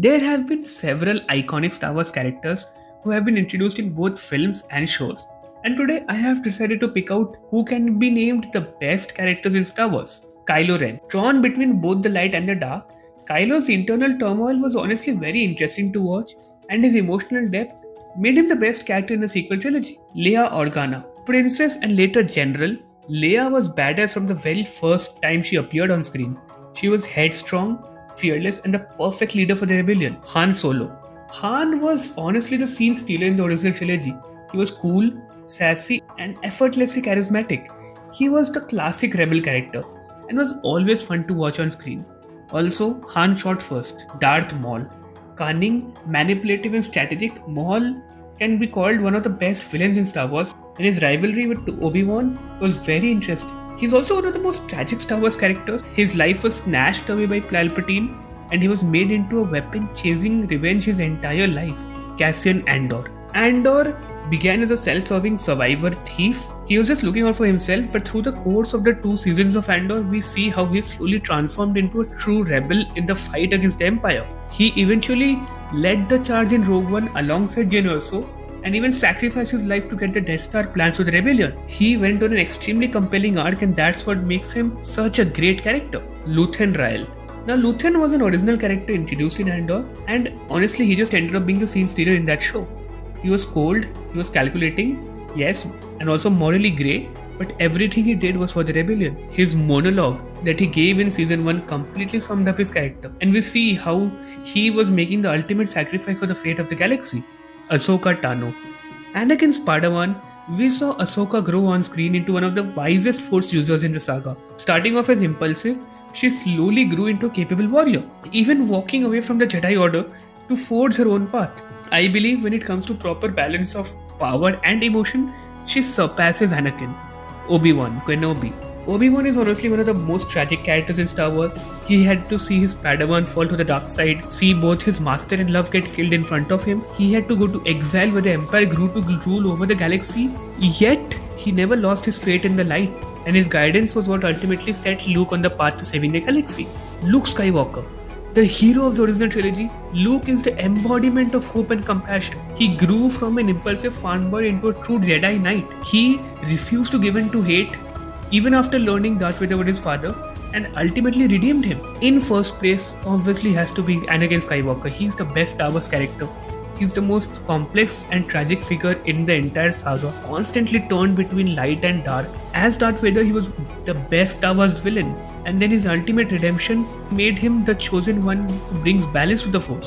There have been several iconic Star Wars characters who have been introduced in both films and shows. And today I have decided to pick out who can be named the best characters in Star Wars. Kylo Ren. Drawn between both the light and the dark, Kylo's internal turmoil was honestly very interesting to watch, and his emotional depth made him the best character in the sequel trilogy. Leia Organa. Princess and later General, Leia was badass from the very first time she appeared on screen. She was headstrong, fearless, and the perfect leader for the rebellion. Han Solo. Han was honestly the scene stealer in the original trilogy. He was cool, sassy, and effortlessly charismatic. He was the classic rebel character and was always fun to watch on screen. Also, Han shot first. Darth Maul. Cunning, manipulative, and strategic, Maul can be called one of the best villains in Star Wars, and his rivalry with Obi-Wan was very interesting. He's also one of the most tragic Star Wars characters. His life was snatched away by Palpatine, and he was made into a weapon chasing revenge his entire life. Cassian Andor. Andor began as a self-serving survivor thief. He was just looking out for himself, but through the course of the 2 seasons of Andor, we see how he slowly transformed into a true rebel in the fight against the Empire. He eventually led the charge in Rogue One alongside Jyn Erso, and even sacrificed his life to get the Death Star plans to the rebellion. He went on an extremely compelling arc, and that's what makes him such a great character. Luthen Rael. Now, Luthen was an original character introduced in Andor, and honestly, he just ended up being the scene stealer in that show. He was cold, he was calculating, yes, and also morally grey, but everything he did was for the rebellion. His monologue that he gave in season 1 completely summed up his character, and we see how he was making the ultimate sacrifice for the fate of the galaxy. Ahsoka Tano. Anakin's Padawan, we saw Ahsoka grow on screen into one of the wisest Force users in the saga. Starting off as impulsive, she slowly grew into a capable warrior, even walking away from the Jedi Order to forge her own path. I believe when it comes to proper balance of power and emotion, she surpasses Anakin. Obi-Wan Kenobi. Obi-Wan is honestly one of the most tragic characters in Star Wars. He had to see his Padawan fall to the dark side, see both his master and love get killed in front of him. He had to go to exile where the Empire grew to rule over the galaxy. Yet, he never lost his faith in the light, and his guidance was what ultimately set Luke on the path to saving the galaxy. Luke Skywalker. The hero of the original trilogy, Luke is the embodiment of hope and compassion. He grew from an impulsive fanboy into a true Jedi Knight. He refused to give in to hate, even after learning Darth Vader was his father, and ultimately redeemed him. In first place, obviously has to be Anakin Skywalker. He's the best Star Wars character. He's the most complex and tragic figure in the entire saga, constantly torn between light and dark. As Darth Vader, he was the best Star Wars villain, and then his ultimate redemption made him the chosen one who brings balance to the Force.